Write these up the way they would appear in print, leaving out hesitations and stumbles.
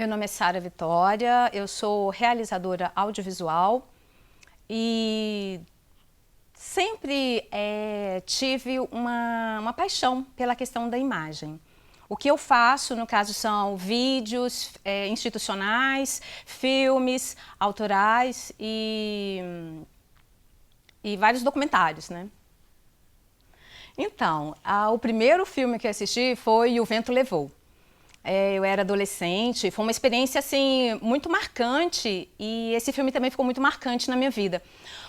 Meu nome é Sara Vitória, eu sou realizadora audiovisual e sempre tive uma paixão pela questão da imagem. O que eu faço, no caso, são vídeos institucionais, filmes autorais e vários documentários, né? Então, o primeiro filme que eu assisti foi O Vento Levou. Eu era adolescente, foi uma experiência assim muito marcante e esse filme também ficou muito marcante na minha vida.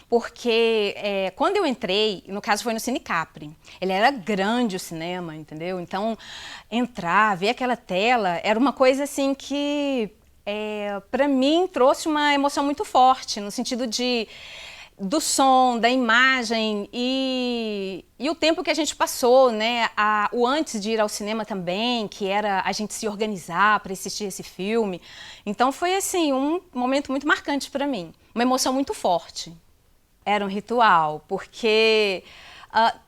Porque quando eu entrei, no caso foi no Cine Capri, ele era grande o cinema, entendeu? Então, entrar, ver aquela tela, era uma coisa assim que, para mim, trouxe uma emoção muito forte, no sentido do som, da imagem e o tempo que a gente passou, né? O antes de ir ao cinema também, que era a gente se organizar para assistir esse filme. Então foi assim, um momento muito marcante para mim, uma emoção muito forte. Era um ritual, porque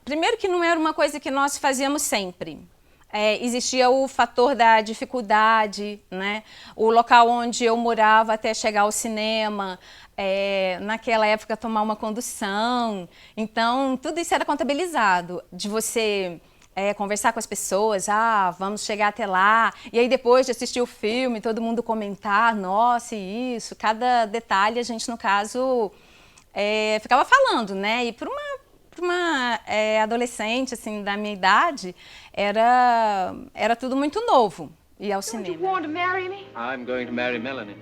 primeiro que não era uma coisa que nós fazíamos sempre. Existia o fator da dificuldade, né? O local onde eu morava até chegar ao cinema, naquela época tomar uma condução, então tudo isso era contabilizado, de você conversar com as pessoas, vamos chegar até lá, e aí depois de assistir o filme, todo mundo comentar, nossa, isso, cada detalhe a gente, no caso, ficava falando, né? E para uma adolescente assim da minha idade era tudo muito novo ir ao cinema. Don't you want to marry me? I'm going to marry Melanie.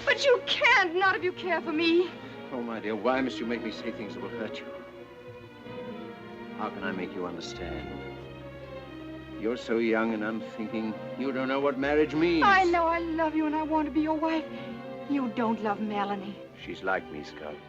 But you can't, not if you care for me. Oh, my dear, why must you make me say things that will hurt you? How can I make you understand? You're so young and unthinking, you don't know what marriage means. I know I love you and I want to be your wife. You don't love Melanie. She's like me, Scarlett.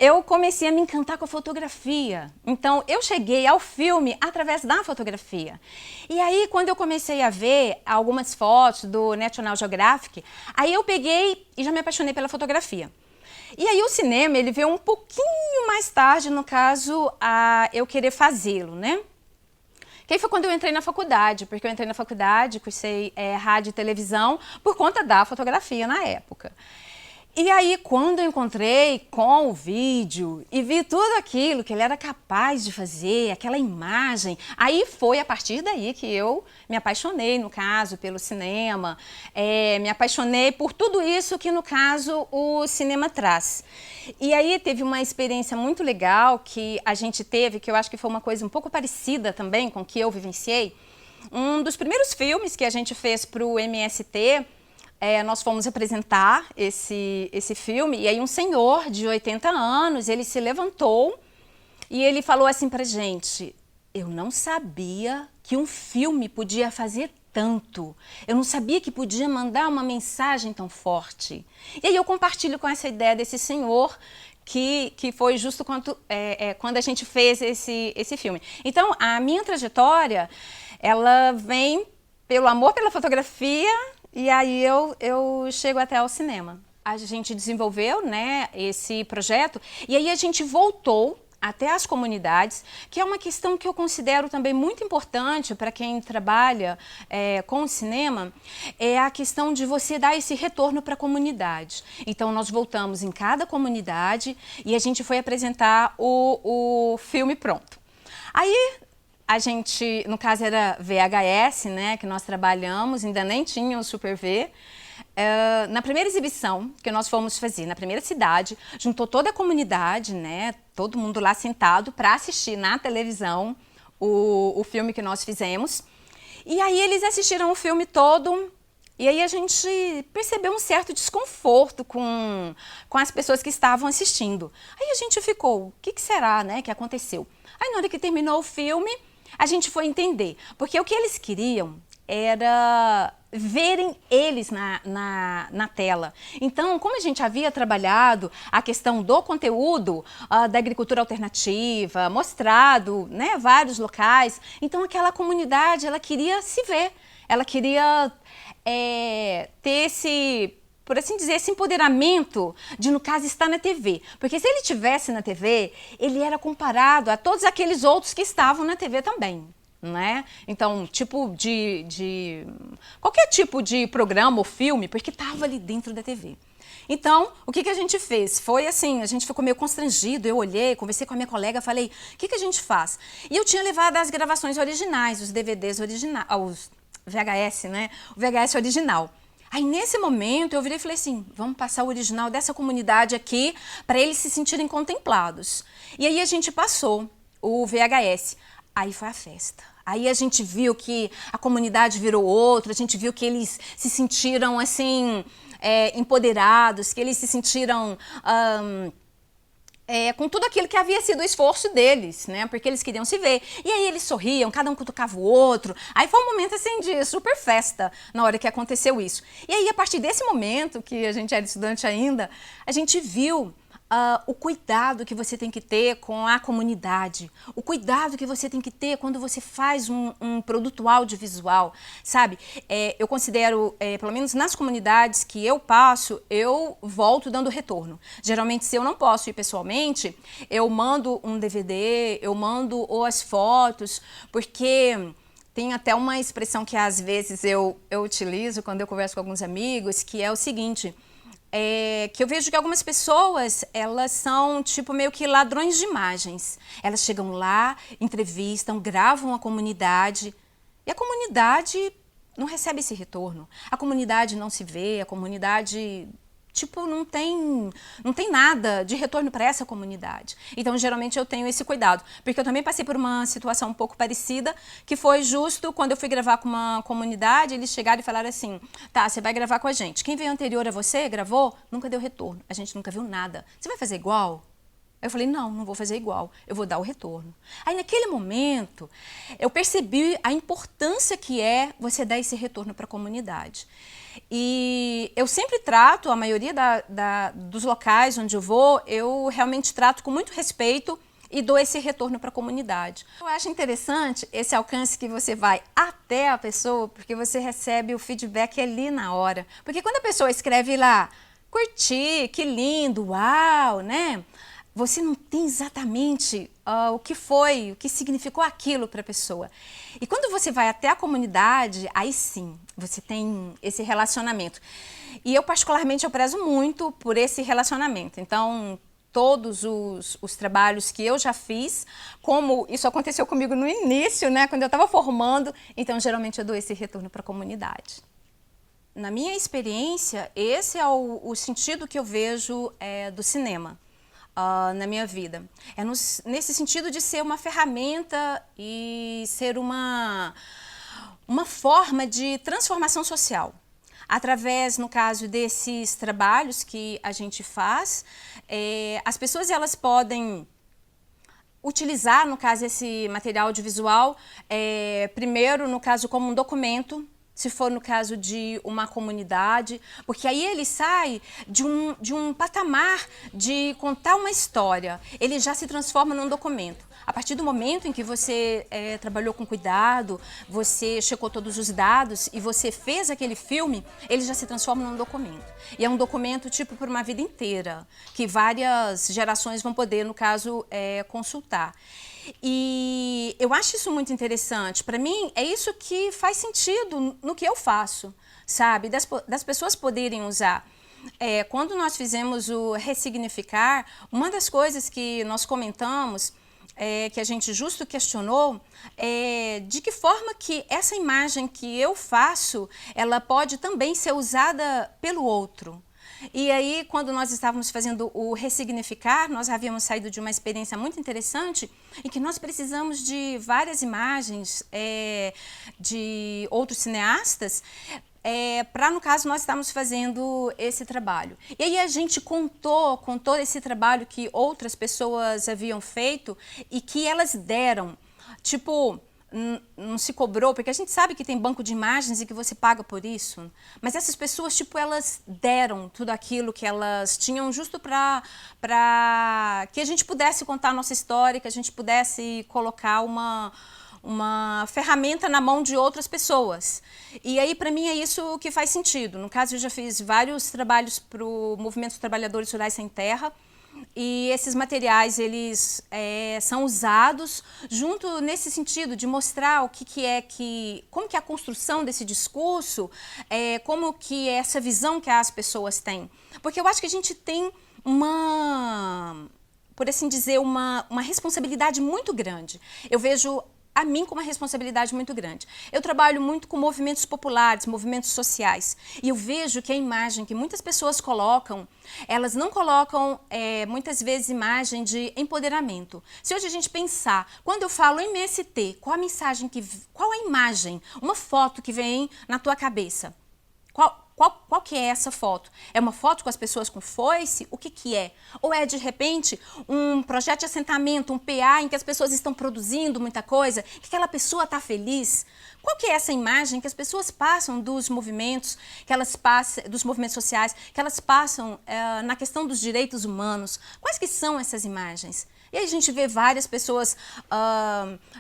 Eu comecei a me encantar com a fotografia. Então, eu cheguei ao filme através da fotografia. E aí, quando eu comecei a ver algumas fotos do National Geographic, aí eu peguei e já me apaixonei pela fotografia. E aí, o cinema, ele veio um pouquinho mais tarde, no caso, a eu querer fazê-lo, né? Que aí foi quando eu entrei na faculdade, porque eu entrei na faculdade, cursei rádio e televisão, por conta da fotografia na época. E aí, quando eu encontrei com o vídeo e vi tudo aquilo que ele era capaz de fazer, aquela imagem, aí foi a partir daí que eu me apaixonei, no caso, pelo cinema, me apaixonei por tudo isso que, no caso, o cinema traz. E aí teve uma experiência muito legal que a gente teve, que eu acho que foi uma coisa um pouco parecida também com o que eu vivenciei. Um dos primeiros filmes que a gente fez para o MST, nós fomos apresentar esse filme, e aí um senhor de 80 anos, ele se levantou e ele falou assim pra gente: eu não sabia que um filme podia fazer tanto, eu não sabia que podia mandar uma mensagem tão forte. E aí eu compartilho com essa ideia desse senhor, que foi justo quando a gente fez esse filme. Então, a minha trajetória, ela vem pelo amor pela fotografia. E aí eu chego até ao cinema. A gente desenvolveu, né, esse projeto e aí a gente voltou até as comunidades, que é uma questão que eu considero também muito importante para quem trabalha com o cinema, é a questão de você dar esse retorno para a comunidade. Então nós voltamos em cada comunidade e a gente foi apresentar o filme pronto. Aí a gente, no caso era VHS, né, que nós trabalhamos, ainda nem tinha o Super V. Na primeira exibição que nós fomos fazer, na primeira cidade, juntou toda a comunidade, né, todo mundo lá sentado para assistir na televisão o filme que nós fizemos. E aí eles assistiram o filme todo e aí a gente percebeu um certo desconforto com as pessoas que estavam assistindo. Aí a gente ficou, o que será, né, que aconteceu? Aí na hora que terminou o filme, a gente foi entender, porque o que eles queriam era verem eles na tela. Então, como a gente havia trabalhado a questão do conteúdo da agricultura alternativa, mostrado, né, vários locais, então aquela comunidade, ela queria se ver, ela queria ter esse, por assim dizer, esse empoderamento de, no caso, estar na TV. Porque se ele estivesse na TV, ele era comparado a todos aqueles outros que estavam na TV também. né? Então, qualquer tipo de programa ou filme, porque estava ali dentro da TV. Então, o que a gente fez? Foi assim, a gente ficou meio constrangido, eu olhei, conversei com a minha colega, falei, o que a gente faz? E eu tinha levado as gravações originais, os DVDs originais, os VHS, né? O VHS original. Aí, nesse momento, eu virei e falei assim, vamos passar o original dessa comunidade aqui para eles se sentirem contemplados. E aí a gente passou o VHS. Aí foi a festa. Aí a gente viu que a comunidade virou outra, a gente viu que eles se sentiram, assim, empoderados, que eles se sentiram com tudo aquilo que havia sido o esforço deles, né? Porque eles queriam se ver. E aí eles sorriam, cada um cutucava o outro. Aí foi um momento, assim, de super festa na hora que aconteceu isso. E aí, a partir desse momento, que a gente era estudante ainda, a gente viu o cuidado que você tem que ter com a comunidade, o cuidado que você tem que ter quando você faz um produto audiovisual, sabe? Eu considero, pelo menos nas comunidades que eu passo, eu volto dando retorno. Geralmente, se eu não posso ir pessoalmente, eu mando um DVD, eu mando ou as fotos, porque tem até uma expressão que às vezes eu utilizo quando eu converso com alguns amigos, que é o seguinte... que eu vejo que algumas pessoas, elas são tipo meio que ladrões de imagens. Elas chegam lá, entrevistam, gravam a comunidade e a comunidade não recebe esse retorno. A comunidade não se vê, a comunidade tipo não tem nada de retorno para essa comunidade. Então, geralmente eu tenho esse cuidado, porque eu também passei por uma situação um pouco parecida, que foi justo quando eu fui gravar com uma comunidade, eles chegaram e falaram assim, tá, você vai gravar com a gente. Quem veio anterior a você, gravou, nunca deu retorno. A gente nunca viu nada. Você vai fazer igual? Eu falei, não vou fazer igual, eu vou dar o retorno. Aí, naquele momento, eu percebi a importância que é você dar esse retorno para a comunidade. E eu sempre trato, a maioria dos locais onde eu vou, eu realmente trato com muito respeito e dou esse retorno para a comunidade. Eu acho interessante esse alcance que você vai até a pessoa, porque você recebe o feedback ali na hora. Porque quando a pessoa escreve lá, curti, que lindo, uau, né? Você não tem exatamente o que significou aquilo para a pessoa. E quando você vai até a comunidade, aí sim, você tem esse relacionamento. E eu, particularmente, eu prezo muito por esse relacionamento. Então, todos os trabalhos que eu já fiz, como isso aconteceu comigo no início, né, quando eu estava formando, então, geralmente, eu dou esse retorno para a comunidade. Na minha experiência, esse é o sentido que eu vejo do cinema. Na minha vida. Nesse sentido de ser uma ferramenta e ser uma forma de transformação social. Através, no caso desses trabalhos que a gente faz, as pessoas elas podem utilizar, no caso, esse material audiovisual, primeiro, no caso, como um documento, se for no caso de uma comunidade, porque aí ele sai de um patamar de contar uma história, ele já se transforma num documento. A partir do momento em que você trabalhou com cuidado, você checou todos os dados e você fez aquele filme, ele já se transforma num documento. E é um documento tipo por uma vida inteira, que várias gerações vão poder, no caso, consultar. E eu acho isso muito interessante. Para mim, é isso que faz sentido no que eu faço, sabe? Das pessoas poderem usar. Quando nós fizemos o Ressignificar, uma das coisas que nós comentamos, que a gente justo questionou, de que forma que essa imagem que eu faço, ela pode também ser usada pelo outro. E aí, quando nós estávamos fazendo o Ressignificar, nós havíamos saído de uma experiência muito interessante em que nós precisamos de várias imagens de outros cineastas para, no caso, nós estamos fazendo esse trabalho. E aí a gente contou esse trabalho que outras pessoas haviam feito e que elas deram, tipo... Não se cobrou, porque a gente sabe que tem banco de imagens e que você paga por isso, mas essas pessoas, tipo, elas deram tudo aquilo que elas tinham justo para que a gente pudesse contar a nossa história, que a gente pudesse colocar uma ferramenta na mão de outras pessoas. E aí, para mim, é isso que faz sentido. No caso, eu já fiz vários trabalhos para o Movimento dos Trabalhadores Rurais Sem Terra, E esses materiais, eles são usados junto nesse sentido de mostrar o como que é a construção desse discurso, como que é essa visão que as pessoas têm. Porque eu acho que a gente tem por assim dizer, uma responsabilidade muito grande. Eu vejo a mim com uma responsabilidade muito grande. Eu trabalho muito com movimentos populares, movimentos sociais, e eu vejo que a imagem que muitas pessoas colocam, elas não colocam, muitas vezes, imagem de empoderamento. Se hoje a gente pensar, quando eu falo MST, qual a imagem, uma foto que vem na tua cabeça? Qual que é essa foto? É uma foto com as pessoas com foice? O que é? Ou é, de repente, um projeto de assentamento, um PA, em que as pessoas estão produzindo muita coisa, que aquela pessoa está feliz? Qual que é essa imagem que as pessoas passam dos movimentos, dos movimentos sociais, que elas passam na questão dos direitos humanos? Quais que são essas imagens? E aí a gente vê várias pessoas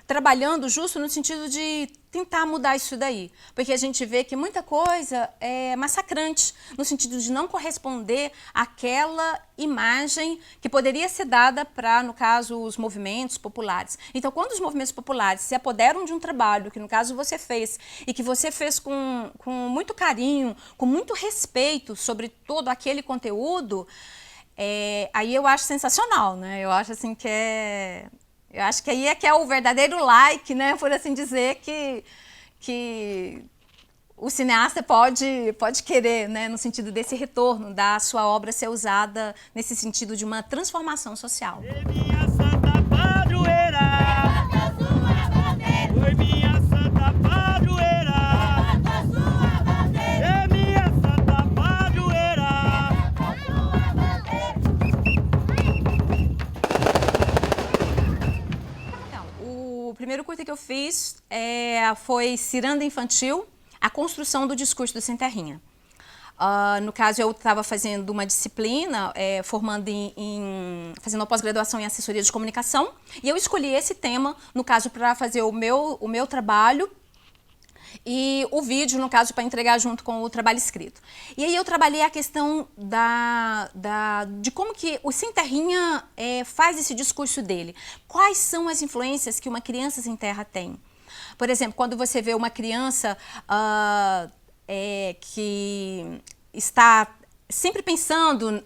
trabalhando justo no sentido de tentar mudar isso daí. Porque a gente vê que muita coisa é massacrante, no sentido de não corresponder àquela imagem que poderia ser dada para, no caso, os movimentos populares. Então, quando os movimentos populares se apoderam de um trabalho, que no caso você fez, e que você fez com muito carinho, com muito respeito sobre todo aquele conteúdo, aí eu acho sensacional, né? Eu acho assim eu acho que aí é que é o verdadeiro like, né? Por assim dizer, que o cineasta pode querer, né? No sentido desse retorno, da sua obra ser usada nesse sentido de uma transformação social. Minha santa padroeira, oi minha santa padroeira, é minha santa padroeira. O primeiro curta que eu fiz foi Ciranda Infantil, a construção do discurso do Sem Terrinha. No caso, eu estava fazendo uma disciplina, fazendo uma pós-graduação em assessoria de comunicação, e eu escolhi esse tema, no caso, para fazer o meu trabalho, e o vídeo, no caso, para entregar junto com o trabalho escrito. E aí eu trabalhei a questão de como que o Sem Terrinha faz esse discurso dele. Quais são as influências que uma criança sem terra tem? Por exemplo, quando você vê uma criança que está sempre pensando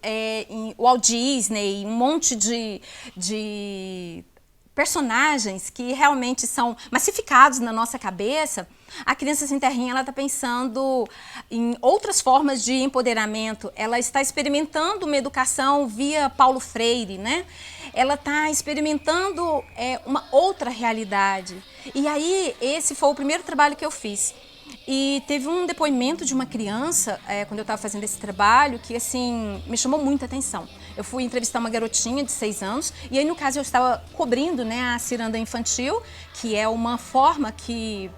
em Walt Disney, um monte de personagens que realmente são massificados na nossa cabeça, a criança sem terrinha, ela está pensando em outras formas de empoderamento, ela está experimentando uma educação via Paulo Freire, né? Ela está experimentando uma outra realidade. E aí, esse foi o primeiro trabalho que eu fiz. E teve um depoimento de uma criança, quando eu estava fazendo esse trabalho, que assim, me chamou muita atenção. Eu fui entrevistar uma garotinha de 6 anos, e aí no caso eu estava cobrindo, né, a ciranda infantil, que é uma forma que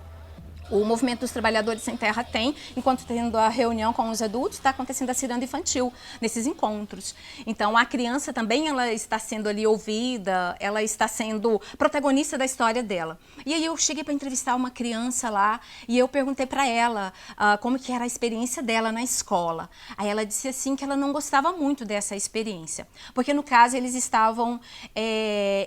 o Movimento dos Trabalhadores Sem Terra tem, enquanto tendo a reunião com os adultos, está acontecendo a ciranda infantil, nesses encontros. Então, a criança também ela está sendo ali ouvida, ela está sendo protagonista da história dela. E aí eu cheguei para entrevistar uma criança lá, e eu perguntei para ela como que era a experiência dela na escola. Aí ela disse assim que ela não gostava muito dessa experiência, porque no caso eles estavam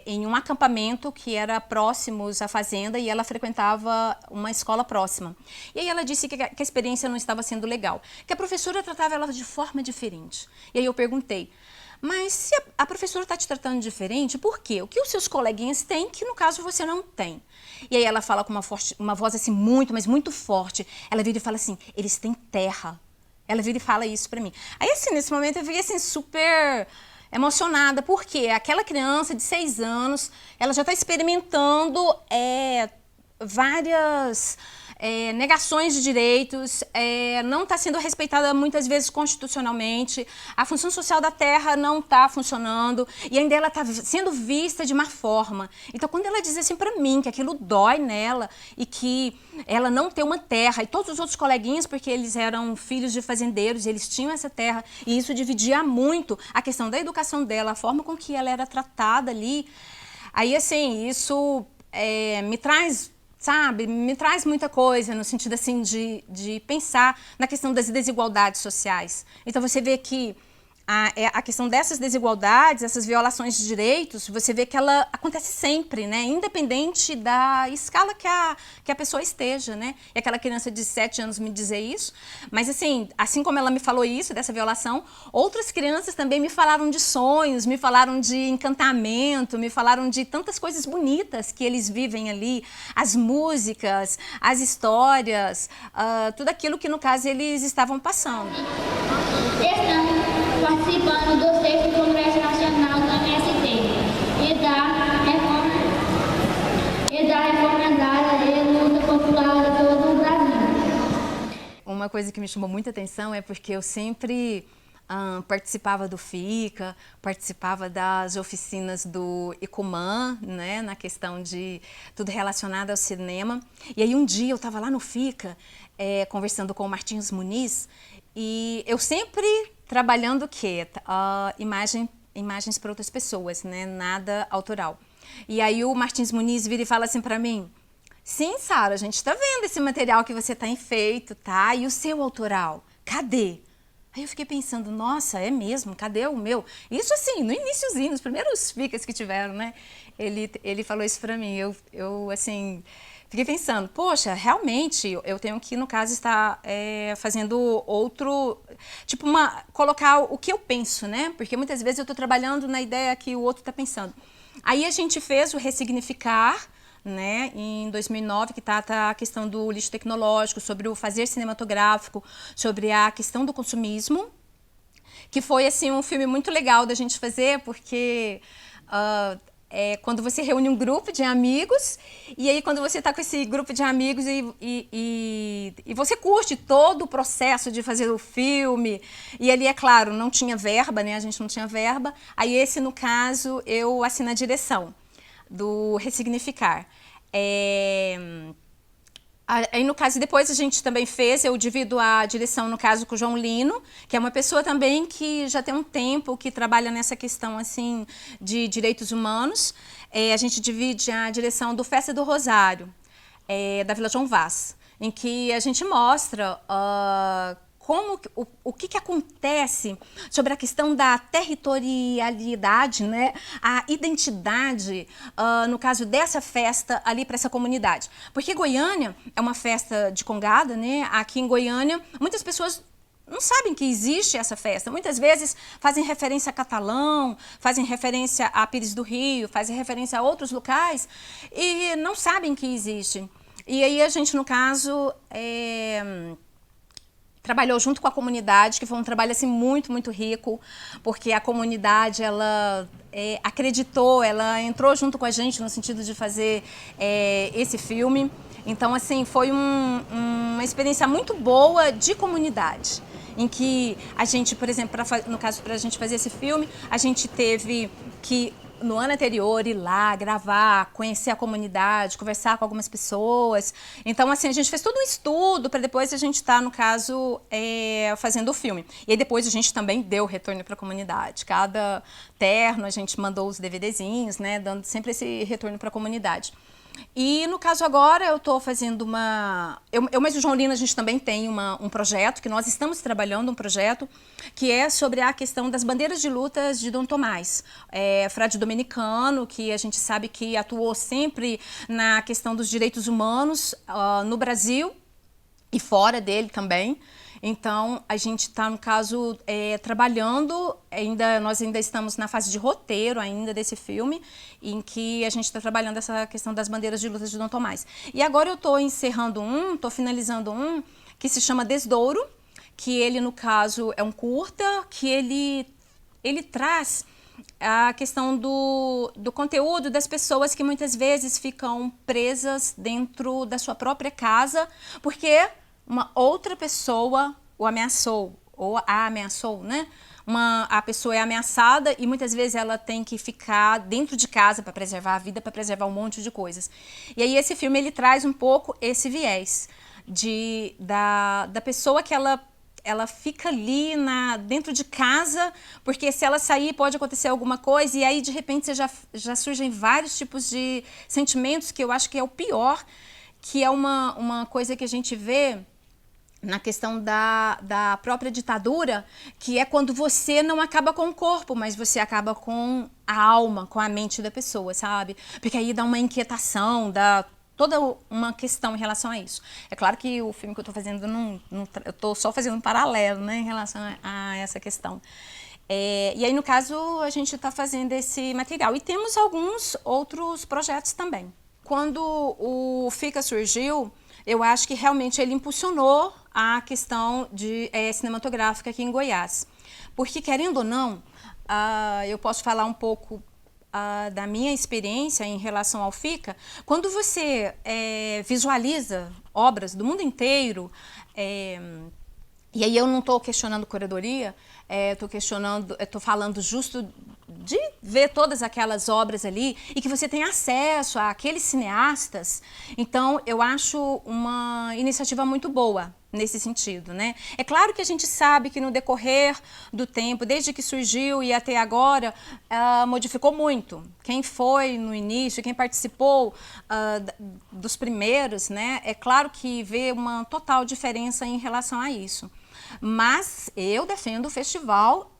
em um acampamento que era próximos à fazenda, e ela frequentava uma escola próxima. E aí ela disse que a experiência não estava sendo legal, que a professora tratava ela de forma diferente. E aí eu perguntei, mas se a professora está te tratando diferente, por quê? O que os seus coleguinhas têm que no caso você não tem? E aí ela fala com uma voz assim muito, mas muito forte. Ela vira e fala assim, eles têm terra. Ela vira e fala isso para mim. Aí assim, nesse momento eu fiquei assim super emocionada, porque aquela criança de 6 anos, ela já está experimentando várias negações de direitos, não está sendo respeitada muitas vezes constitucionalmente, a função social da terra não está funcionando e ainda ela está sendo vista de má forma. Então, quando ela diz assim para mim que aquilo dói nela e que ela não tem uma terra, e todos os outros coleguinhas, porque eles eram filhos de fazendeiros, eles tinham essa terra, e isso dividia muito a questão da educação dela, a forma com que ela era tratada ali. Aí, assim, isso me traz... Sabe, me traz muita coisa no sentido assim de pensar na questão das desigualdades sociais. Então você vê que a questão dessas desigualdades, essas violações de direitos, você vê que ela acontece sempre, né? Independente da escala que a pessoa esteja, né? E aquela criança de 7 anos me dizer isso, mas assim como ela me falou isso, dessa violação, outras crianças também me falaram de sonhos, me falaram de encantamento, me falaram de tantas coisas bonitas que eles vivem ali, as músicas, as histórias, tudo aquilo que no caso eles estavam passando. Estamos participando do 6º Congresso Nacional do MST e da reforma agrária e luta popular de todo o Brasil. Uma coisa que me chamou muita atenção é porque eu sempre participava do FICA, participava das oficinas do Icumã, né, na questão de tudo relacionado ao cinema. E aí um dia eu estava lá no FICA, conversando com o Martins Muniz, e eu sempre trabalhando o quê? Imagens para outras pessoas, né? Nada autoral. E aí o Martins Muniz vira e fala assim para mim: sim, Sara, a gente está vendo esse material que você tem feito, tá? E o seu autoral? Cadê? Aí eu fiquei pensando, nossa, é mesmo? Cadê o meu? Isso assim, no iniciozinho, nos primeiros ficas que tiveram, né? Ele falou isso para mim. Eu assim, fiquei pensando, poxa, realmente eu tenho que, no caso, estar fazendo outro, tipo, colocar o que eu penso, né? Porque muitas vezes eu estou trabalhando na ideia que o outro está pensando. Aí a gente fez o Ressignificar, né, em 2009, que trata a questão do lixo tecnológico, sobre o fazer cinematográfico, sobre a questão do consumismo, que foi assim um filme muito legal da gente fazer, porque quando você reúne um grupo de amigos, e aí quando você está com esse grupo de amigos e você curte todo o processo de fazer o filme, e ali, é claro, não tinha verba, né, a gente não tinha verba, aí esse, no caso, eu assino a direção do Ressignificar. Aí, no caso, depois a gente também fez, eu divido a direção, no caso, com o João Lino, que é uma pessoa também que já tem um tempo que trabalha nessa questão, assim, de direitos humanos. A gente divide a direção do Festa do Rosário, da Vila João Vaz, em que a gente mostra o que acontece sobre a questão da territorialidade, né? A identidade, no caso dessa festa ali para essa comunidade. Porque Goiânia é uma festa de congada, né? Aqui em Goiânia, muitas pessoas não sabem que existe essa festa. Muitas vezes fazem referência a Catalão, fazem referência a Pires do Rio, fazem referência a outros locais e não sabem que existe. E aí a gente, no caso, trabalhou junto com a comunidade, que foi um trabalho assim muito, muito rico, porque a comunidade, ela acreditou, ela entrou junto com a gente no sentido de fazer esse filme. Então, assim, foi uma experiência muito boa de comunidade, em que a gente, por exemplo, no caso, para a gente fazer esse filme, a gente teve que, no ano anterior, ir lá, gravar, conhecer a comunidade, conversar com algumas pessoas. Então, assim, a gente fez todo um estudo para depois a gente estar, no caso, fazendo o filme. E aí depois a gente também deu retorno para a comunidade. Cada terno a gente mandou os DVDzinhos, né, dando sempre esse retorno para a comunidade. E, no caso, agora eu estou fazendo Eu mais o João Lino, a gente também tem um projeto, que nós estamos trabalhando, um projeto que é sobre a questão das bandeiras de lutas de Dom Tomás. Frade dominicano, que a gente sabe que atuou sempre na questão dos direitos humanos no Brasil e fora dele também. Então, a gente está, no caso, trabalhando, nós ainda estamos na fase de roteiro ainda desse filme, em que a gente está trabalhando essa questão das bandeiras de lutas de Dom Tomás. E agora eu estou encerrando estou finalizando que se chama Desdouro, que ele, no caso, é um curta, que ele traz a questão do conteúdo das pessoas que muitas vezes ficam presas dentro da sua própria casa, porque uma outra pessoa o ameaçou, ou a ameaçou, né? A pessoa é ameaçada e muitas vezes ela tem que ficar dentro de casa para preservar a vida, para preservar um monte de coisas. E aí esse filme, ele traz um pouco esse viés da pessoa que ela fica ali dentro de casa, porque se ela sair pode acontecer alguma coisa, e aí de repente já surgem vários tipos de sentimentos, que eu acho que é o pior, que é uma coisa que a gente vê na questão da própria ditadura, que é quando você não acaba com o corpo, mas você acaba com a alma, com a mente da pessoa, sabe? Porque aí dá uma inquietação, dá toda uma questão em relação a isso. É claro que o filme que eu estou fazendo, eu estou só fazendo um paralelo, né, em relação a essa questão. E aí, no caso, a gente está fazendo esse material. E temos alguns outros projetos também. Quando o FICA surgiu, eu acho que realmente ele impulsionou a questão cinematográfica aqui em Goiás. Porque, querendo ou não, eu posso falar um pouco da minha experiência em relação ao FICA. Quando você visualiza obras do mundo inteiro, e aí eu não estou questionando curadoria, estou falando justo de ver todas aquelas obras ali e que você tem acesso àqueles cineastas. Então, eu acho uma iniciativa muito boa nesse sentido, né? É claro que a gente sabe que no decorrer do tempo, desde que surgiu e até agora, modificou muito. Quem foi no início, quem participou dos primeiros, né? É claro que vê uma total diferença em relação a isso. Mas eu defendo o festival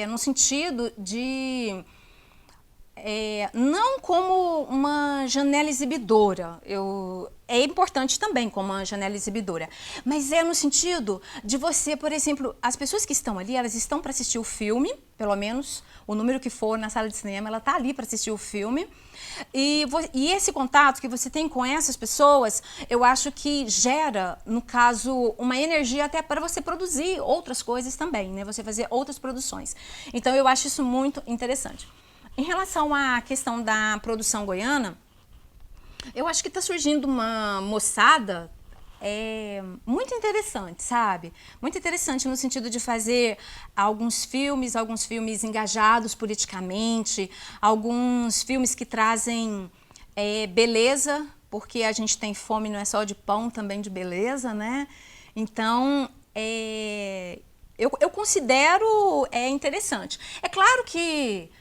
no sentido de não como uma janela exibidora. É importante também como uma janela exibidora, mas é no sentido de você, por exemplo, as pessoas que estão ali, elas estão para assistir o filme, pelo menos o número que for na sala de cinema, ela está ali para assistir o filme. E esse contato que você tem com essas pessoas, eu acho que gera, no caso, uma energia até para você produzir outras coisas também, né? Você fazer outras produções. Então, eu acho isso muito interessante. Em relação à questão da produção goiana, eu acho que está surgindo uma moçada muito interessante, sabe? Muito interessante no sentido de fazer alguns filmes engajados politicamente, alguns filmes que trazem beleza, porque a gente tem fome não é só de pão, também de beleza, né? Então, eu considero interessante. É claro que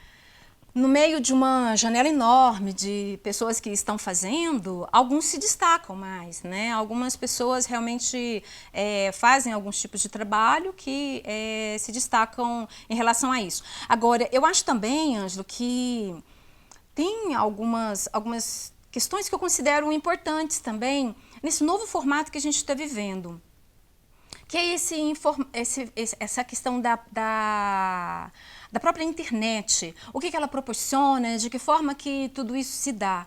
no meio de uma janela enorme de pessoas que estão fazendo, alguns se destacam mais, né? Algumas pessoas realmente fazem alguns tipos de trabalho que se destacam em relação a isso. Agora, eu acho também, Ângelo, que tem algumas questões que eu considero importantes também nesse novo formato que a gente está vivendo, que é essa questão da própria internet, o que ela proporciona, de que forma que tudo isso se dá.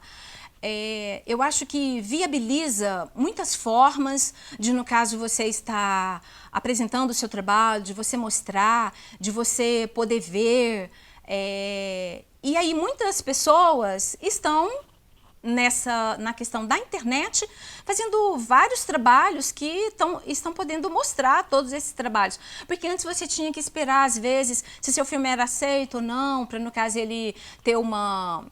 Eu acho que viabiliza muitas formas de, no caso, você estar apresentando o seu trabalho, de você mostrar, de você poder ver. E aí muitas pessoas estão na questão da internet, fazendo vários trabalhos que estão podendo mostrar todos esses trabalhos. Porque antes você tinha que esperar, às vezes, se seu filme era aceito ou não, para, no caso, ele ter uma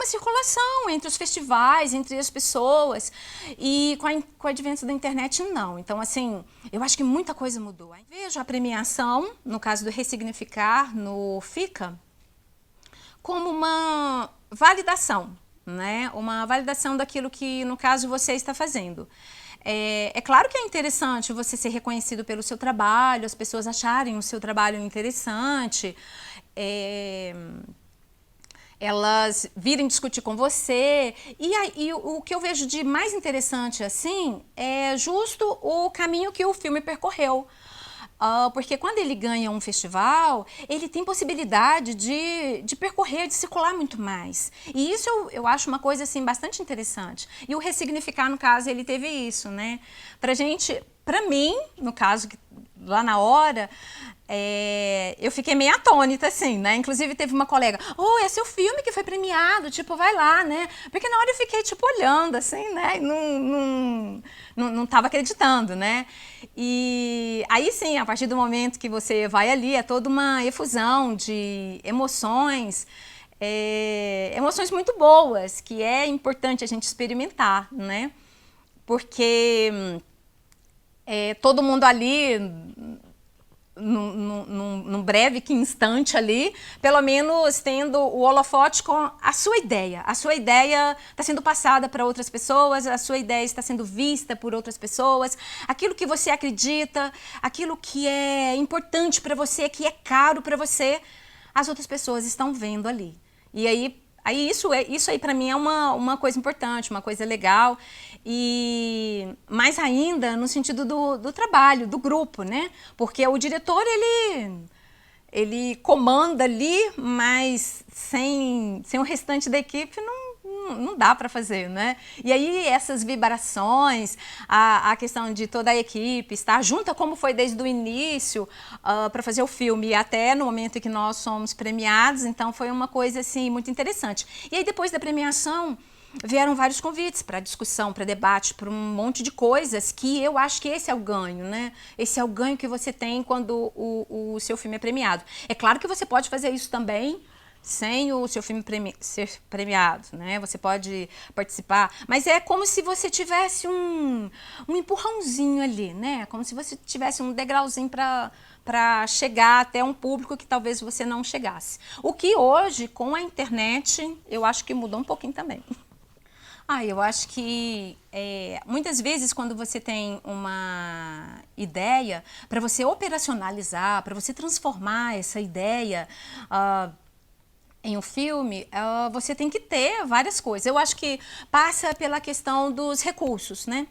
circulação entre os festivais, entre as pessoas. E com o advento da internet, não. Então, assim, eu acho que muita coisa mudou. Vejo a premiação, no caso do Ressignificar, no FICA, como uma validação, né? Uma validação daquilo que, no caso, você está fazendo. É claro que é interessante você ser reconhecido pelo seu trabalho, as pessoas acharem o seu trabalho interessante, elas virem discutir com você. E o que eu vejo de mais interessante, assim, é justo o caminho que o filme percorreu. Porque quando ele ganha um festival, ele tem possibilidade de percorrer, de circular muito mais. E isso eu acho uma coisa assim, bastante interessante. E o Ressignificar, no caso, ele teve isso, né? Para mim, no caso, lá na hora, eu fiquei meio atônita, assim, né? Inclusive teve uma colega, é seu filme que foi premiado, tipo, vai lá, né? Porque na hora eu fiquei, tipo, olhando, assim, né? E não tava acreditando, né? E aí sim, a partir do momento que você vai ali, é toda uma efusão de emoções, emoções muito boas, que é importante a gente experimentar, né? Porque todo mundo ali num breve instante ali, pelo menos tendo o holofote com a sua ideia. A sua ideia está sendo passada para outras pessoas, a sua ideia está sendo vista por outras pessoas, aquilo que você acredita, aquilo que é importante para você, que é caro para você, as outras pessoas estão vendo ali. E aí isso aí para mim é uma coisa importante, uma coisa legal, e mais ainda no sentido do trabalho, do grupo, né? Porque o diretor, ele comanda ali, mas sem o restante da equipe não dá para fazer, né? E aí essas vibrações, a questão de toda a equipe estar junta, como foi desde o início, para fazer o filme, e até no momento em que nós somos premiados, então foi uma coisa assim muito interessante. E aí depois da premiação vieram vários convites para discussão, para debate, para um monte de coisas, que eu acho que esse é o ganho, né? Esse é o ganho que você tem quando o seu filme é premiado. É claro que você pode fazer isso também sem o seu filme ser premiado, né? Você pode participar, mas é como se você tivesse um empurrãozinho ali, né? Como se você tivesse um degrauzinho para chegar até um público que talvez você não chegasse. O que hoje, com a internet, eu acho que mudou um pouquinho também. Eu acho que muitas vezes quando você tem uma ideia, para você operacionalizar, para você transformar essa ideia em um filme, você tem que ter várias coisas. Eu acho que passa pela questão dos recursos, né?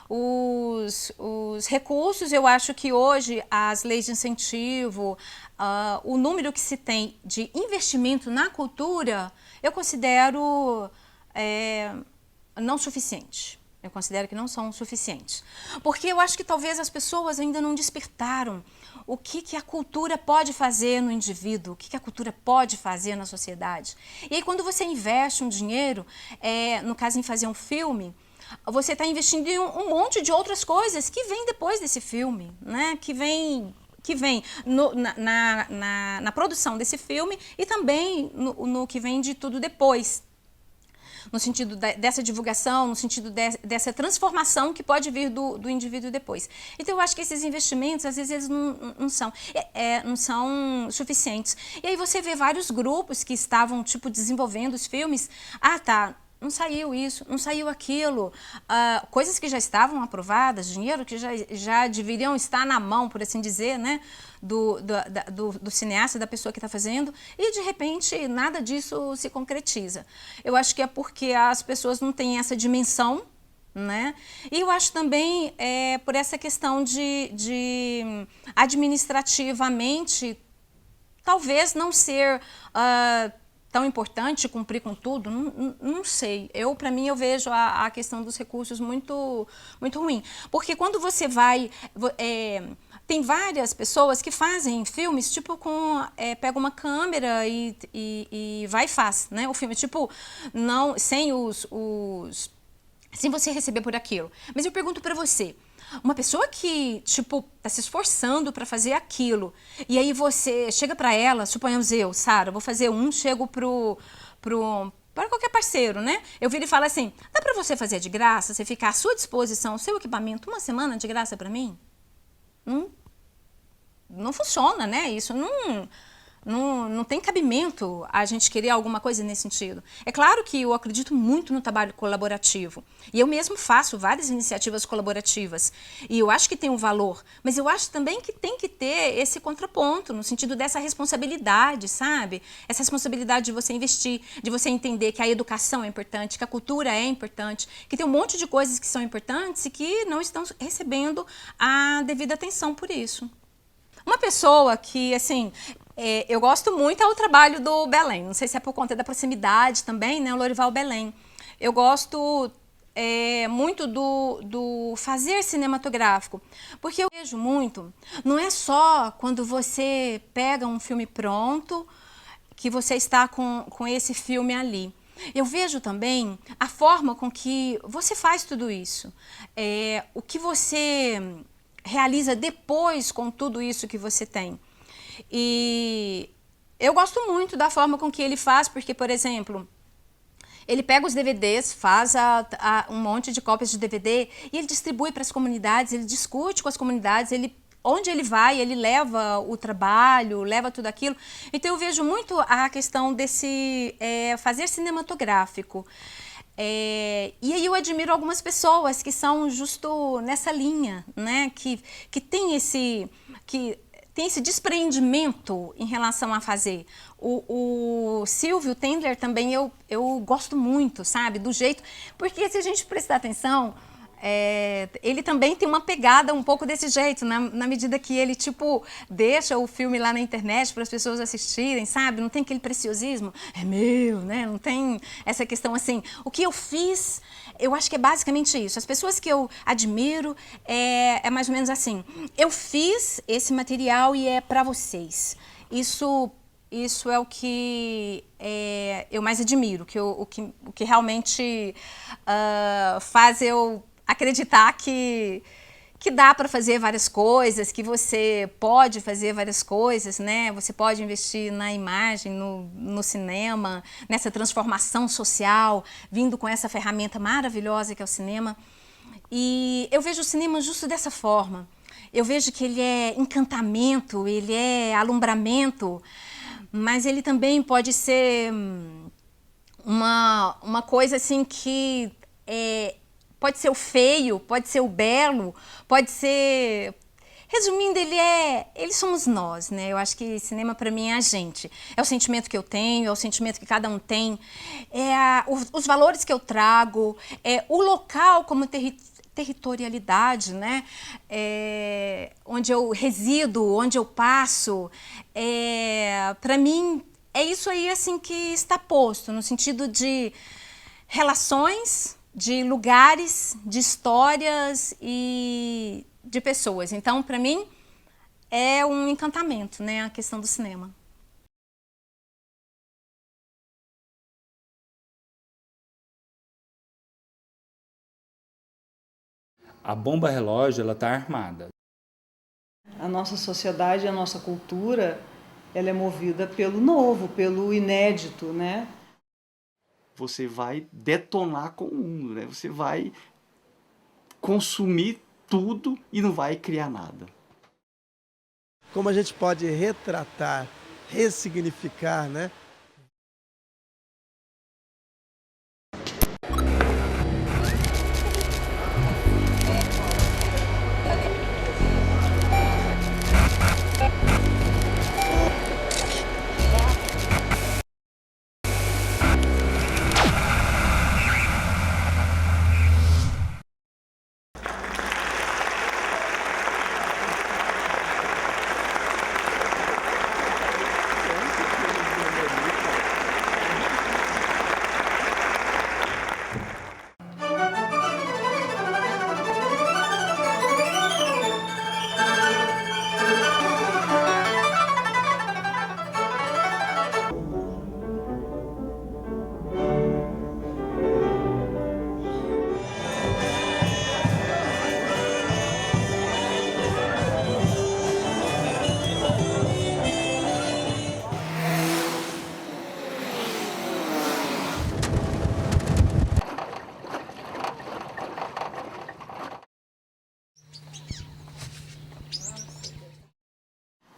Os recursos, eu acho que hoje as leis de incentivo, o número que se tem de investimento na cultura, eu considero não suficiente. Eu considero que não são suficientes. Porque eu acho que talvez as pessoas ainda não despertaram o que a cultura pode fazer no indivíduo, o que a cultura pode fazer na sociedade. E aí quando você investe um dinheiro, no caso em fazer um filme, você está investindo em um monte de outras coisas que vêm depois desse filme, né? Que vem na produção desse filme e também no que vem de tudo depois. No sentido dessa divulgação, no sentido dessa transformação que pode vir do indivíduo depois. Então, eu acho que esses investimentos, às vezes, eles não são suficientes. E aí você vê vários grupos que estavam, desenvolvendo os filmes. Não saiu isso, não saiu aquilo. Coisas que já estavam aprovadas, dinheiro que já deveriam estar na mão, por assim dizer, né? Do cineasta, da pessoa que está fazendo, e de repente nada disso se concretiza. Eu acho que é porque as pessoas não têm essa dimensão, né? E eu acho também por essa questão de administrativamente talvez não ser tão importante cumprir com tudo, não sei. Para mim, eu vejo a questão dos recursos muito, muito ruim. Porque quando você vai... tem várias pessoas que fazem filmes, pega uma câmera e vai e faz, né? O filme, não, sem sem você receber por aquilo. Mas eu pergunto para você, uma pessoa que, tá se esforçando para fazer aquilo, e aí você chega para ela, suponhamos eu, Sara, vou fazer chego para qualquer parceiro, né? Eu viro e falo assim, dá para você fazer de graça, você ficar à sua disposição, o seu equipamento, uma semana de graça para mim? Não funciona, né? Isso não tem cabimento a gente querer alguma coisa nesse sentido. É claro que eu acredito muito no trabalho colaborativo. E eu mesmo faço várias iniciativas colaborativas. E eu acho que tem um valor. Mas eu acho também que tem que ter esse contraponto, no sentido dessa responsabilidade, sabe? Essa responsabilidade de você investir, de você entender que a educação é importante, que a cultura é importante, que tem um monte de coisas que são importantes e que não estão recebendo a devida atenção por isso. Uma pessoa que, assim... eu gosto muito do trabalho do Belém, não sei se é por conta da proximidade também, né, o Lorival Belém. Eu gosto muito do fazer cinematográfico, porque eu vejo muito, não é só quando você pega um filme pronto, que você está com esse filme ali. Eu vejo também a forma com que você faz tudo isso, o que você realiza depois com tudo isso que você tem. E eu gosto muito da forma com que ele faz, porque, por exemplo, ele pega os DVDs, faz um monte de cópias de DVD e ele distribui para as comunidades, ele discute com as comunidades, ele onde ele vai, ele leva o trabalho, leva tudo aquilo. Então eu vejo muito a questão desse fazer cinematográfico. E aí eu admiro algumas pessoas que são justo nessa linha, né? Que tem esse despreendimento em relação a fazer. O Silvio Tendler também eu gosto muito, sabe? Do jeito... Porque se a gente prestar atenção, ele também tem uma pegada um pouco desse jeito, na medida que ele, tipo, deixa o filme lá na internet para as pessoas assistirem, sabe? Não tem aquele preciosismo, é meu, né? Não tem essa questão assim, o que eu fiz, eu acho que é basicamente isso. As pessoas que eu admiro, é mais ou menos assim, eu fiz esse material e é para vocês. Isso é o que eu mais admiro, o que realmente faz eu acreditar que dá para fazer várias coisas, que você pode fazer várias coisas, né? Você pode investir na imagem, no cinema, nessa transformação social, vindo com essa ferramenta maravilhosa que é o cinema. E eu vejo o cinema justo dessa forma. Eu vejo que ele é encantamento, ele é alumbramento, mas ele também pode ser uma coisa assim que pode ser o feio, pode ser o belo, pode ser... Resumindo, ele somos nós, né? Eu acho que cinema para mim é a gente. É o sentimento que eu tenho, é o sentimento que cada um tem, os valores que eu trago, o local como territorialidade, né? Onde eu resido, onde eu passo. Para mim, é isso aí assim que está posto, no sentido de relações, de lugares, de histórias e de pessoas. Então, para mim, é um encantamento, né, a questão do cinema. A bomba relógio, ela está armada. A nossa sociedade, a nossa cultura, ela é movida pelo novo, pelo inédito, né? Você vai detonar com o mundo, né? Você vai consumir tudo e não vai criar nada. Como a gente pode retratar, ressignificar, né?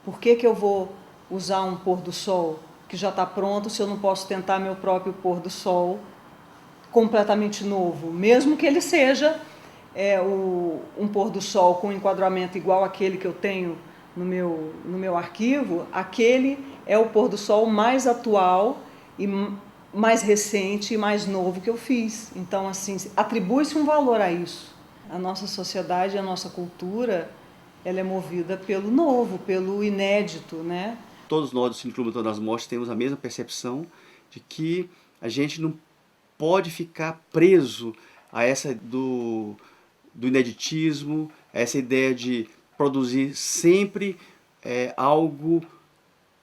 Por que eu vou usar um pôr do sol que já está pronto se eu não posso tentar meu próprio pôr do sol completamente novo? Mesmo que ele seja um pôr do sol com um enquadramento igual àquele que eu tenho no meu arquivo, aquele é o pôr do sol mais atual e mais recente e mais novo que eu fiz. Então, assim, atribui-se um valor a isso. A nossa sociedade, a nossa cultura, ela é movida pelo novo, pelo inédito, né? Todos nós do Cine Clube Antônio das Mortes temos a mesma percepção de que a gente não pode ficar preso a essa do ineditismo, a essa ideia de produzir sempre algo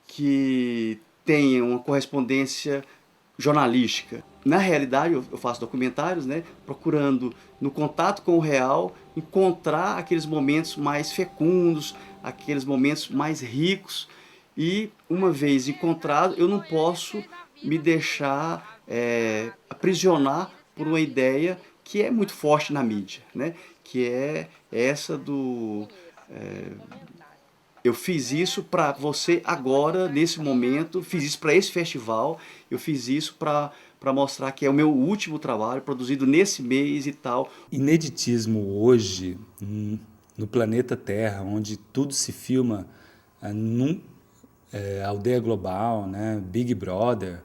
que tenha uma correspondência jornalística. Na realidade, eu faço documentários, né, procurando, no contato com o real, encontrar aqueles momentos mais fecundos, aqueles momentos mais ricos. E, uma vez encontrado, eu não posso me deixar aprisionar por uma ideia que é muito forte na mídia, né, que é essa eu fiz isso para você agora, nesse momento, fiz isso para esse festival, eu fiz isso para mostrar que é o meu último trabalho, produzido nesse mês e tal. Ineditismo hoje, no planeta Terra, onde tudo se filma aldeia global, né, Big Brother,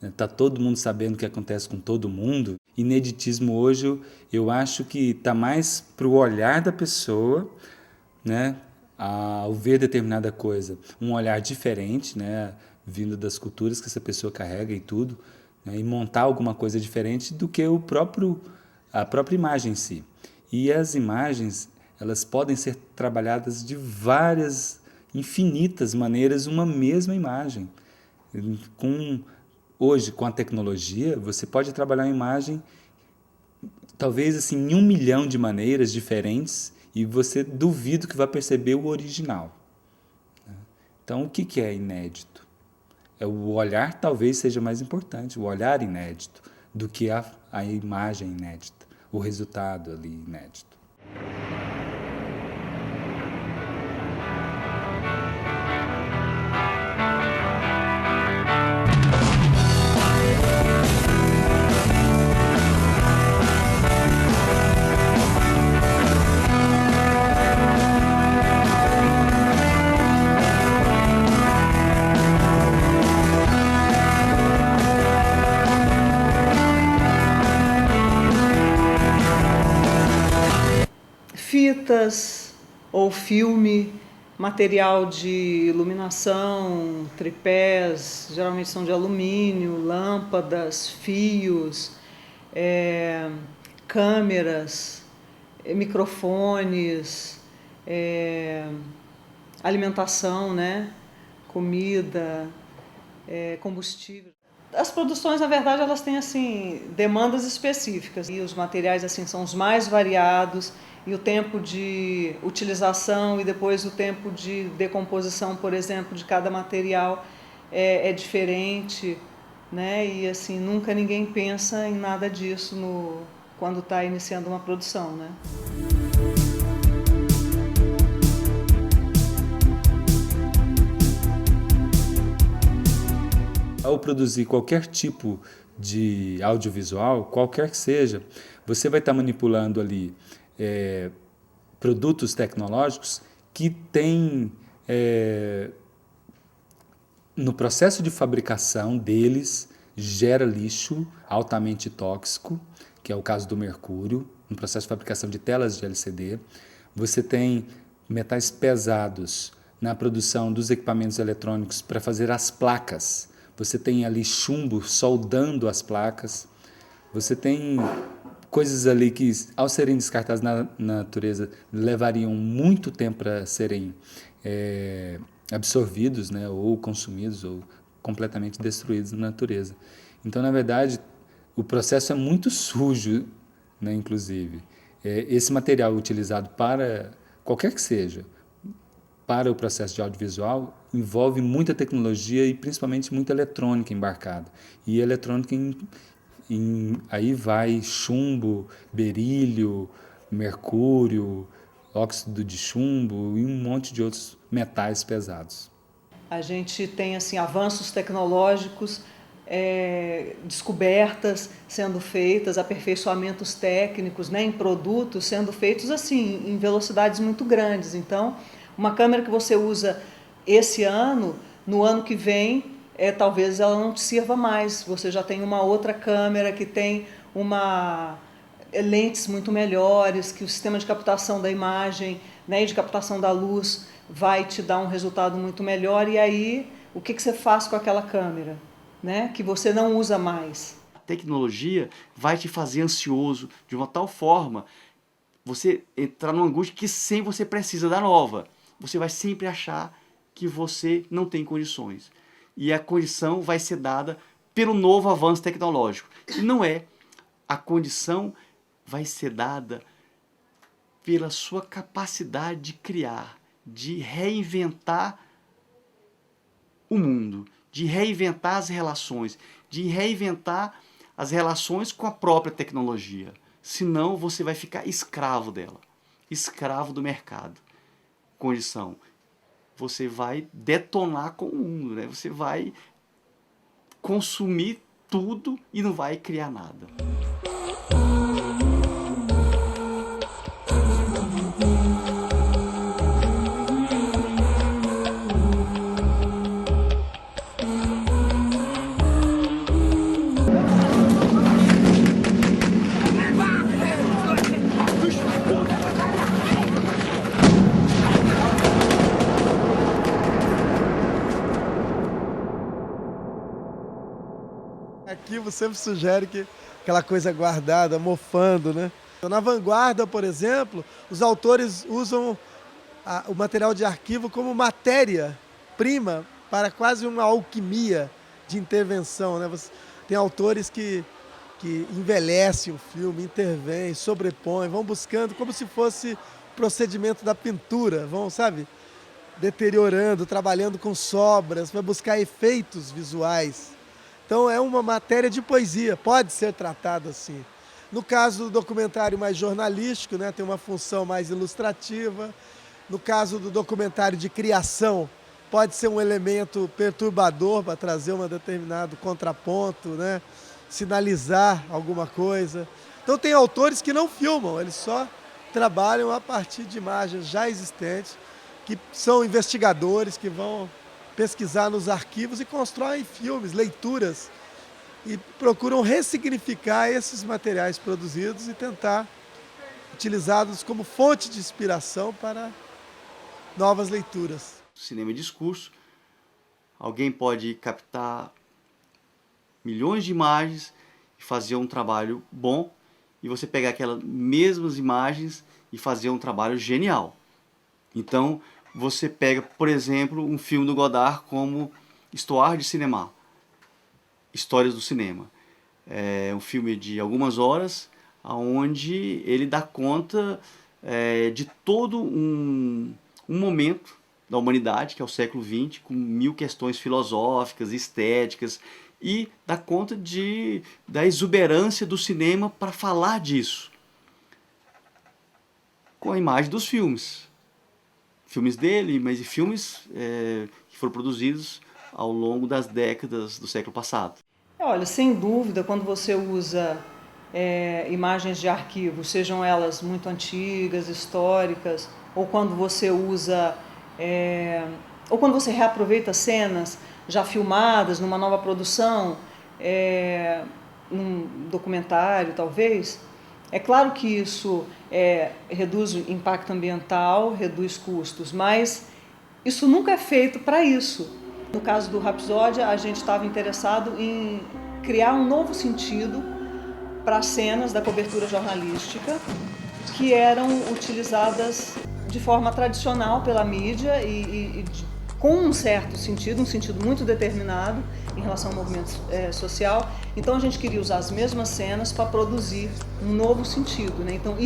né, tá todo mundo sabendo o que acontece com todo mundo. Ineditismo hoje, eu acho que está mais para o olhar da pessoa, né, ao ver determinada coisa, um olhar diferente, né, vindo das culturas que essa pessoa carrega e tudo, né, e montar alguma coisa diferente do que a própria imagem em si. E as imagens, elas podem ser trabalhadas de várias, infinitas maneiras, uma mesma imagem. Hoje, com a tecnologia, você pode trabalhar a imagem talvez assim, em 1 milhão de maneiras diferentes e você duvido que vai perceber o original. Então, o que é inédito? O olhar talvez seja mais importante, o olhar inédito, do que a imagem inédita, o resultado ali inédito. Fitas ou filme, material de iluminação, tripés, geralmente são de alumínio, lâmpadas, fios, câmeras, microfones, alimentação, né? Comida, combustível. As produções, na verdade, elas têm assim demandas específicas e os materiais assim são os mais variados e o tempo de utilização e depois o tempo de decomposição, por exemplo, de cada material é diferente, né? E assim nunca ninguém pensa em nada disso quando está iniciando uma produção, né? Ao produzir qualquer tipo de audiovisual, qualquer que seja, você vai estar manipulando ali produtos tecnológicos que têm, no processo de fabricação deles, gera lixo altamente tóxico, que é o caso do mercúrio, no processo de fabricação de telas de LCD. Você tem metais pesados na produção dos equipamentos eletrônicos para fazer as placas. Você tem ali chumbo soldando as placas. Você tem coisas ali que, ao serem descartadas na natureza, levariam muito tempo para serem absorvidos, né, ou consumidos, ou completamente destruídos na natureza. Então, na verdade, o processo é muito sujo, né, inclusive. Esse material utilizado para qualquer que seja, para o processo de audiovisual, envolve muita tecnologia e principalmente muita eletrônica embarcada. E eletrônica, aí vai chumbo, berílio, mercúrio, óxido de chumbo e um monte de outros metais pesados. A gente tem assim avanços tecnológicos, descobertas sendo feitas, aperfeiçoamentos técnicos, né, em produtos sendo feitos assim em velocidades muito grandes. Então, uma câmera que você usa esse ano, no ano que vem, talvez ela não te sirva mais. Você já tem uma outra câmera que tem lentes muito melhores, que o sistema de captação da imagem, né, e de captação da luz vai te dar um resultado muito melhor. E aí, o que você faz com aquela câmera, né, que você não usa mais? A tecnologia vai te fazer ansioso de uma tal forma você entrar numa angústia que sem você precisa da nova. Você vai sempre achar que você não tem condições. E a condição vai ser dada pelo novo avanço tecnológico. E não é. A condição vai ser dada pela sua capacidade de criar, de reinventar o mundo, de reinventar as relações, de reinventar as relações com a própria tecnologia. Senão você vai ficar escravo dela, escravo do mercado. Condição. você vai detonar com o mundo, né? Você vai consumir tudo e não vai criar nada. Arquivo sempre sugere que aquela coisa guardada, mofando, né? Então, na vanguarda, por exemplo, os autores usam o material de arquivo como matéria-prima para quase uma alquimia de intervenção, né? Tem autores que envelhecem o filme, intervêm, sobrepõem, vão buscando como se fosse o procedimento da pintura, vão, sabe, deteriorando, trabalhando com sobras, para buscar efeitos visuais. Então é uma matéria de poesia, pode ser tratada assim. No caso do documentário mais jornalístico, né, tem uma função mais ilustrativa. No caso do documentário de criação, pode ser um elemento perturbador para trazer um determinado contraponto, né, sinalizar alguma coisa. Então tem autores que não filmam, eles só trabalham a partir de imagens já existentes, que são investigadores que vão pesquisar nos arquivos e constroem filmes, leituras, e procuram ressignificar esses materiais produzidos e tentar utilizá-los como fonte de inspiração para novas leituras. Cinema e discurso, alguém pode captar milhões de imagens e fazer um trabalho bom, e você pegar aquelas mesmas imagens e fazer um trabalho genial. Então, você pega, por exemplo, um filme do Godard como Histoire du Cinéma, Histórias do Cinema. É um filme de algumas horas, onde ele dá conta de todo um momento da humanidade, que é o século XX, com 1000 questões filosóficas, estéticas, e dá conta da exuberância do cinema para falar disso, com a imagem dos filmes. Filmes dele, mas e filmes que foram produzidos ao longo das décadas do século passado. Olha, sem dúvida, quando você usa imagens de arquivo, sejam elas muito antigas, históricas, ou quando você usa, ou quando você reaproveita cenas já filmadas numa nova produção, num documentário talvez, é claro que isso reduz o impacto ambiental, reduz custos, mas isso nunca é feito para isso. No caso do Rapsódia, a gente estava interessado em criar um novo sentido para as cenas da cobertura jornalística que eram utilizadas de forma tradicional pela mídia e com um certo sentido, um sentido muito determinado em relação ao movimento social. Então a gente queria usar as mesmas cenas para produzir um novo sentido, né? Então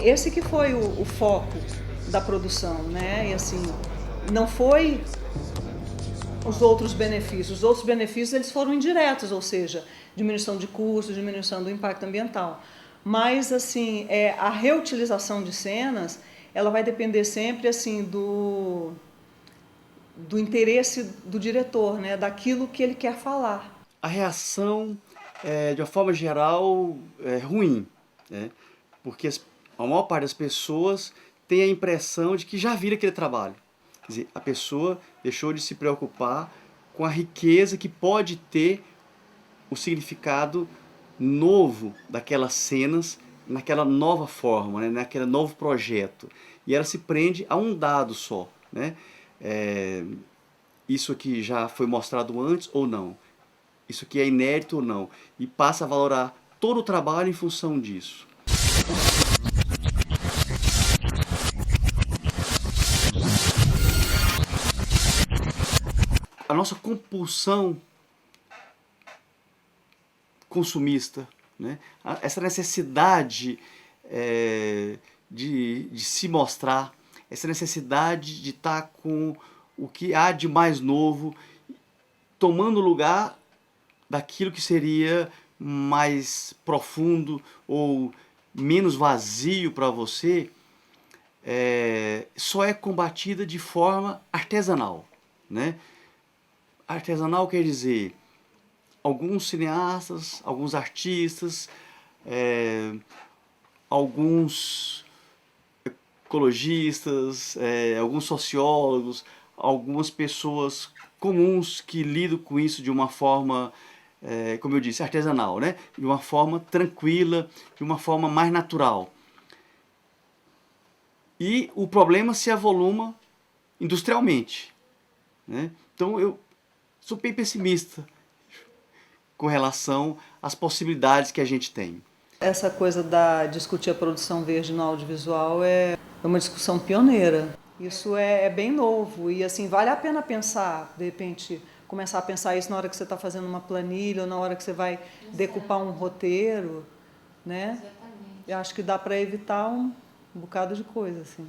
esse que foi o foco da produção, né? E assim, não foi os outros benefícios. Os outros benefícios eles foram indiretos, ou seja, diminuição de custos, diminuição do impacto ambiental. Mas assim, a reutilização de cenas, ela vai depender sempre assim do interesse do diretor, né? Daquilo que ele quer falar. A reação, de uma forma geral, é ruim, né? Porque a maior parte das pessoas tem a impressão de que já viram aquele trabalho. Quer dizer, a pessoa deixou de se preocupar com a riqueza que pode ter o significado novo daquelas cenas, naquela nova forma, né? Naquele novo projeto. E ela se prende a um dado só, né? Isso aqui já foi mostrado antes ou não? Isso aqui é inédito ou não? E passa a valorar todo o trabalho em função disso. A nossa compulsão consumista, né? Essa necessidade de se mostrar, essa necessidade de estar com o que há de mais novo, tomando lugar daquilo que seria mais profundo ou menos vazio para você, só é combatida de forma artesanal, né? Artesanal quer dizer alguns cineastas, alguns artistas, alguns ecologistas, alguns sociólogos, algumas pessoas comuns que lidam com isso de uma forma, como eu disse, artesanal, né? De uma forma tranquila, de uma forma mais natural. E o problema se avoluma industrialmente, né? Então eu sou bem pessimista com relação às possibilidades que a gente tem. Essa coisa da discutir a produção verde no audiovisual é uma discussão pioneira. Isso é bem novo e assim vale a pena pensar, de repente, começar a pensar isso na hora que você está fazendo uma planilha ou na hora que você vai decupar um roteiro, né? Eu acho que dá para evitar um bocado de coisa, assim.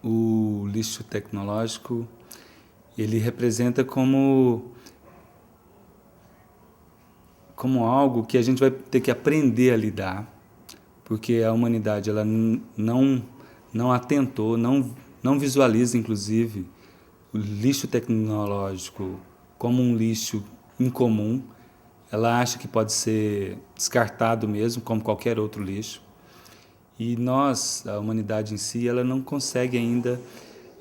O lixo tecnológico, ele representa como algo que a gente vai ter que aprender a lidar, porque a humanidade ela não atentou, não visualiza, inclusive, o lixo tecnológico como um lixo incomum. Ela acha que pode ser descartado mesmo, como qualquer outro lixo. E nós, a humanidade em si, ela não consegue ainda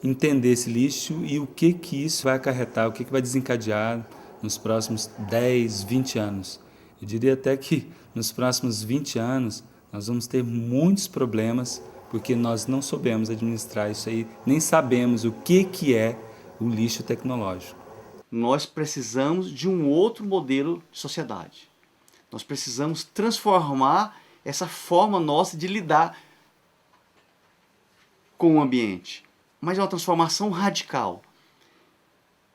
entender esse lixo e o que isso vai acarretar, o que vai desencadear nos próximos 10, 20 anos. Eu diria até que nos próximos 20 anos nós vamos ter muitos problemas porque nós não soubemos administrar isso aí, nem sabemos o que é o lixo tecnológico. Nós precisamos de um outro modelo de sociedade. Nós precisamos transformar essa forma nossa de lidar com o ambiente. Mas é uma transformação radical.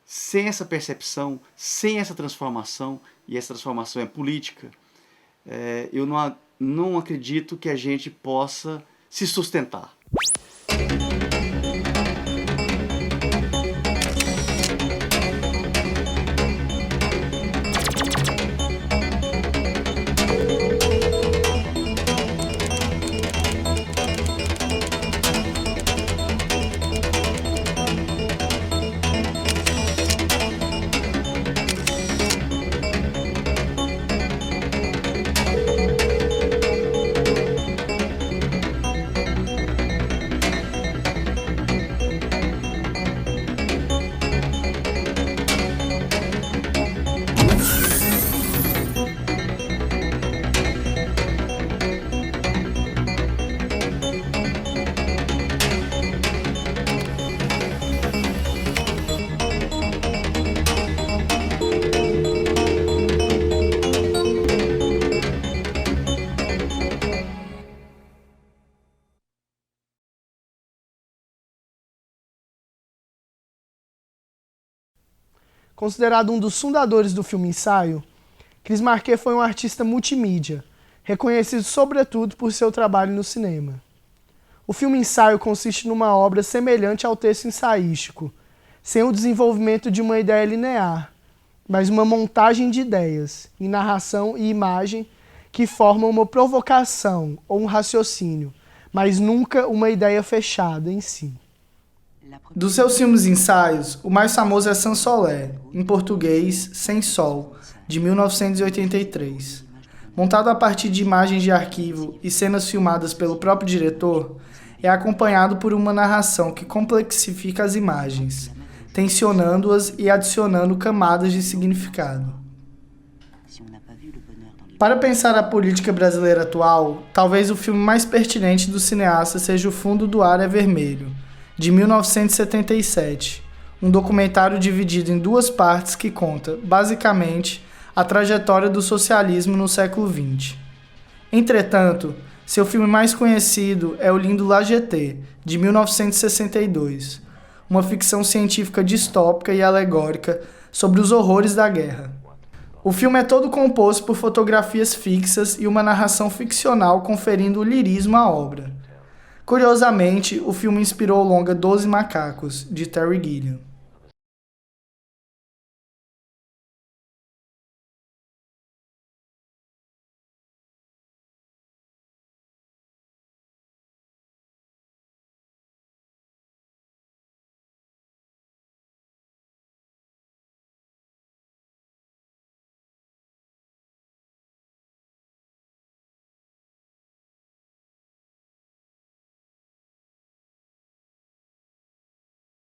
Sem essa percepção, sem essa transformação, e essa transformação é política, eu não acredito que a gente possa se sustentar. Considerado um dos fundadores do filme Ensaio, Chris Marquet foi um artista multimídia, reconhecido sobretudo por seu trabalho no cinema. O filme Ensaio consiste numa obra semelhante ao texto ensaístico, sem o desenvolvimento de uma ideia linear, mas uma montagem de ideias, em narração e imagem, que formam uma provocação ou um raciocínio, mas nunca uma ideia fechada em si. Dos seus filmes ensaios, o mais famoso é Sans Soleil, em português, Sem Sol, de 1983. Montado a partir de imagens de arquivo e cenas filmadas pelo próprio diretor, é acompanhado por uma narração que complexifica as imagens, tensionando-as e adicionando camadas de significado. Para pensar a política brasileira atual, talvez o filme mais pertinente do cineasta seja O Fundo do Ar é Vermelho, de 1977, um documentário dividido em duas partes que conta, basicamente, a trajetória do socialismo no século XX. Entretanto, seu filme mais conhecido é O Lindo La Jetée, de 1962, uma ficção científica distópica e alegórica sobre os horrores da guerra. O filme é todo composto por fotografias fixas e uma narração ficcional conferindo o lirismo à obra. Curiosamente, o filme inspirou o longa 12 Macacos, de Terry Gilliam.